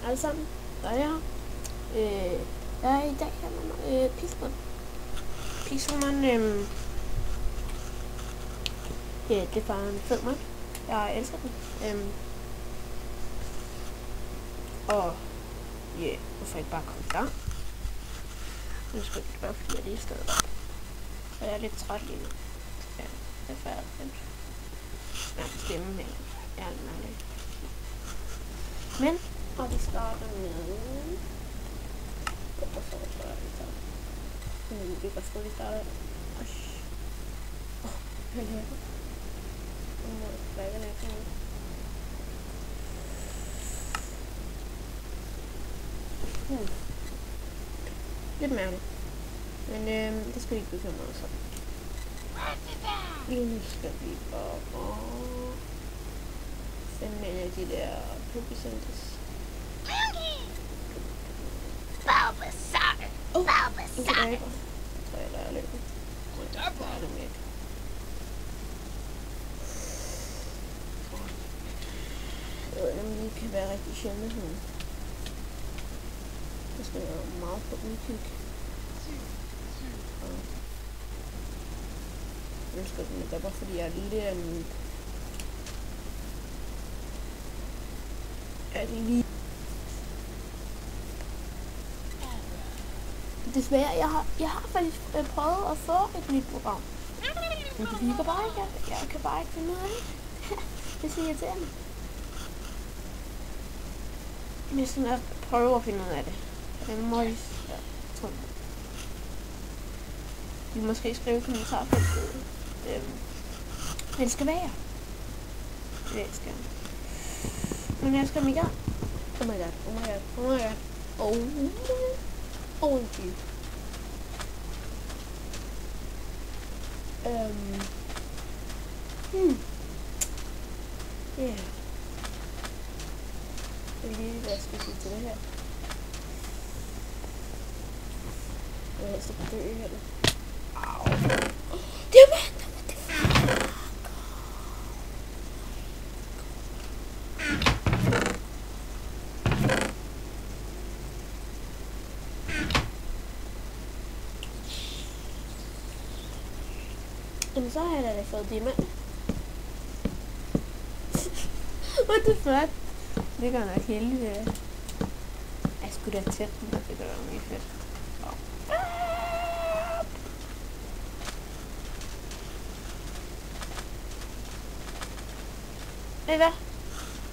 alle sammen. Der er jeg her. Jeg er i dag her med Pixelmon. Pixelmon, ja, det er bare en fed mod. Jeg elsker den. Og ja, hvorfor ikke bare komme i gang? Nu skal det bare fordi jeg lige stedet op. Og jeg er lidt træt lige nu. Ja, det er færdigt. Ja, stemme med. Ja, nej. Men, og vi starter med... Hvorfor så tror jeg, vi starter? Vi kan sgu, vi starter... Hør her. Hvad er det for noget? Lidt mærkeligt. Men det skal vi ikke bekymre os om. Nu skal vi bare finde en af de der Pokecenters. Bulbasaur! Bulbasaur! Jeg tror jeg, der er løbet. Der er det mere. Jeg ved ikke, om det kan være rigtig sjældent her. Jeg skal være meget på udkig. Jeg elsker den, det er bare fordi jeg er lidt af en... Desværre, jeg har faktisk prøvet at få et nyt program. Men det virker bare ikke. Jeg kan bare ikke finde ud af det. Det er så irriterende. Men jeg skal prøve at finde ud af det. Jeg må tror. Vi måske skrive kommentarer på det. Men det skal være. Det skal jeg. Men jeg skal i gang. Oh my god, oh my god, oh my god. Oh gud. Ja. Jeg vil lige hvad jeg skal sige til det her. Jeg vil helst ikke dø heller. Au. Det er vand! What the fuck? Jamen så har jeg da fået diamant. What the fuck? Det gør nok heldigt. Jeg skulle da tæt den, det gør nok mega fedt. Ved I hvad?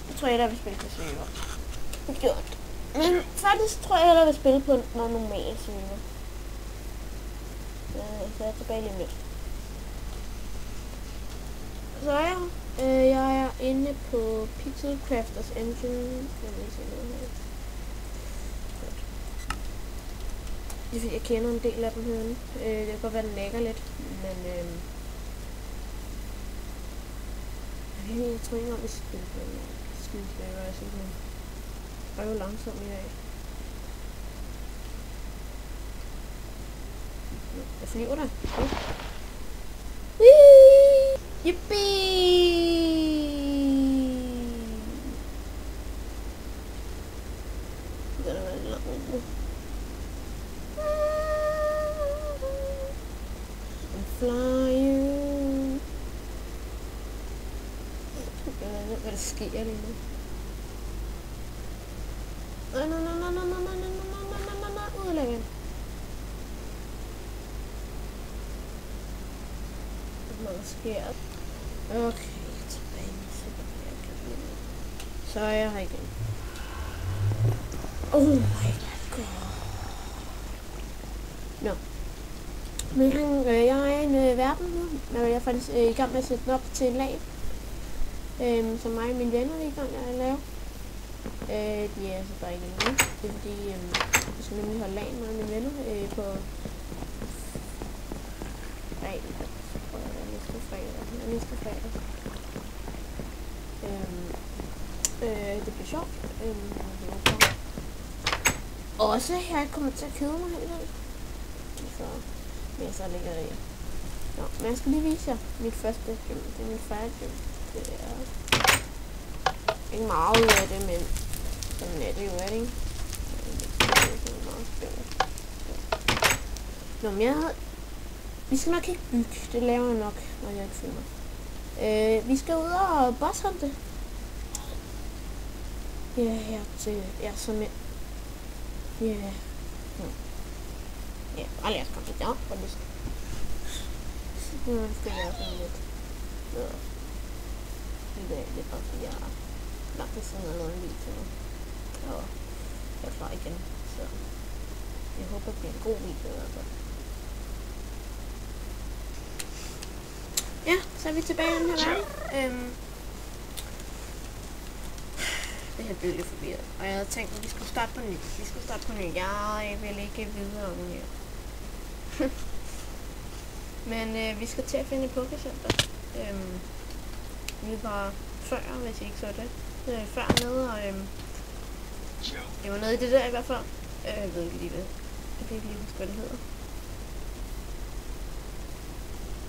Jeg tror jeg, der vil spille på server. Gjort. Men faktisk tror jeg, der vil spille på noget normalt server. Så jeg er tilbage lige om lidt. Så jeg er inde på Pixel Crafters Engine. Skal jeg lige se noget her. Det er fordi jeg kender en del af dem herinde. Det kan godt være, den lægger lidt. Men jeg tror ikke engang, vi skal spille på en skideslæver. Jeg synes, man er jo langsom i dag. Jeg flyver der. Yippie! Det er da være lidt langt nu. I'm flying. Jeg ved ikke, hvad der sker lige nu. Nej. Ud af lægen. Hvad sker der? Okay, tilbage med så er jeg her igen. Oh my god. Nå. Men jeg er i en verden nu. Jeg er faktisk i gang med at sætte den op til en lag. Som mig og mine venner er i gang med at lave. De er altså bare ikke endnu. Det er fordi, jeg skal nemlig holde lag med mine venner på næste fredag. Det bliver sjovt. Også jeg kommer til at kede mig helt vildt. Så ligger det. Nå, men jeg skal lige vise jer mit første gym. Det er mit færdige gym. Det er ikke meget ud af det, men Sådan er det jo, er det ikke? Nå, men vi skal nok ikke bygge. Det laver jeg nok, når jeg ikke filmer. Vi skal ud og bosshunte. Ja, her til... Ja, så med... Ja... Ja, bare lad os komme lidt op, og det skal... Nu skal jeg sådan lidt... Det er bare fordi, jeg har lagt det sådan noget en video. Og jeg er klar igen, så... Jeg håber, det bliver en god video i hvert fald. Ja, så er vi tilbage i den her verden. Det her blev lidt forvirret. Og jeg havde tænkt, at vi skulle starte på ny. Jeg vil ikke videre om her. Men vi skal til at finde et Pokécenter. Vi var før, hvis I ikke så det. Før nede, og det var nede i det der i hvert fald. Jeg ved ikke lige hvad. Jeg kan ikke lige huske, hvad det hedder.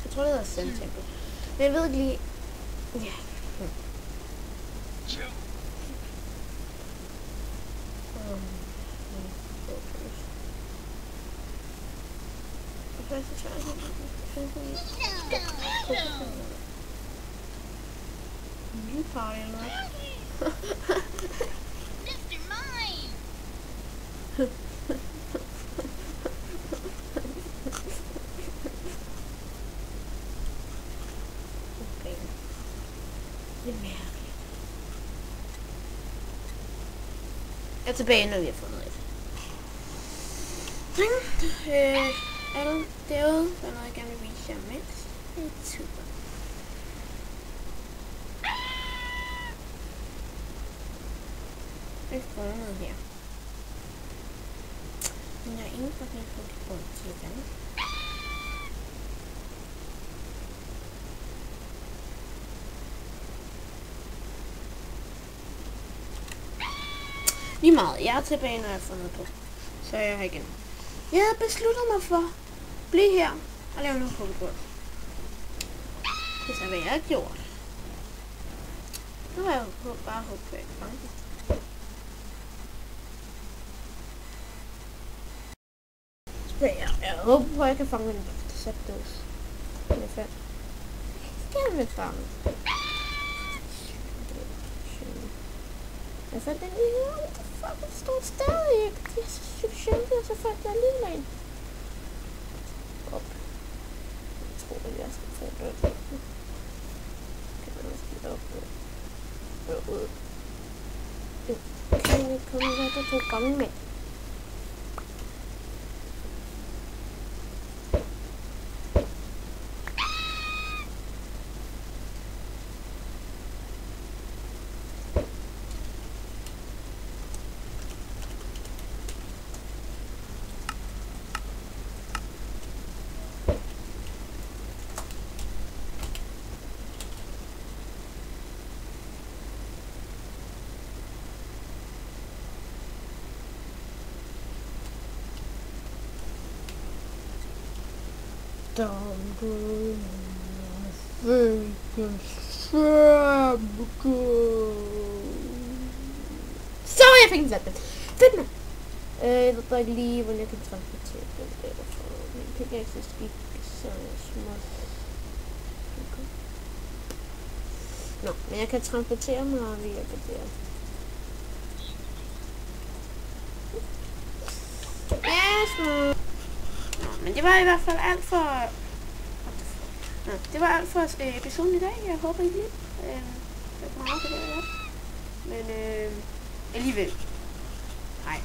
Jeg tror, det hedder Sandtempel. Men jeg ved ikke lige... Ja. New party eller hvad? Mr. Mime! Okay. Det er mærkeligt. Jeg er tilbage, når vi har fundet et. Alle derude, der er noget, jeg gerne vil vise jer mens. Det er super. Jeg får noget her. Men jeg er ingen for den Pokémon til den. Lige meget. Jeg er tilbage, når jeg har fundet på. Så er jeg her igen. Jeg havde besluttet mig for at blive her og lave noget Pokémon. Det er så, hvad jeg har gjort. Nu har jeg jo bare håbet på, at jeg kan fange det. Jeg håber på, at jeg kan fange en sætdås. Elefant. Jeg vil fange. Jeg fandt den lige her. What the fuck? Den står stadig. Det er så sygt sjældent, og så fandt jeg en lille en. Op. Jeg tror, at jeg skal få den. Kan man også blive op på. Ud. Kan jeg komme med der 2 gange med? Så jeg fik en sat den. Fedt mand. Jeg ved bare ikke lige, hvordan jeg kan transportere den derfra. Min pickaxe gik så småt. Nå, men jeg kan transportere mig via det der. Yes, men det var i hvert fald alt for... det var alt for episoden i dag. Jeg håber ikke lige. Det var meget for det her. Men alligevel. Nej.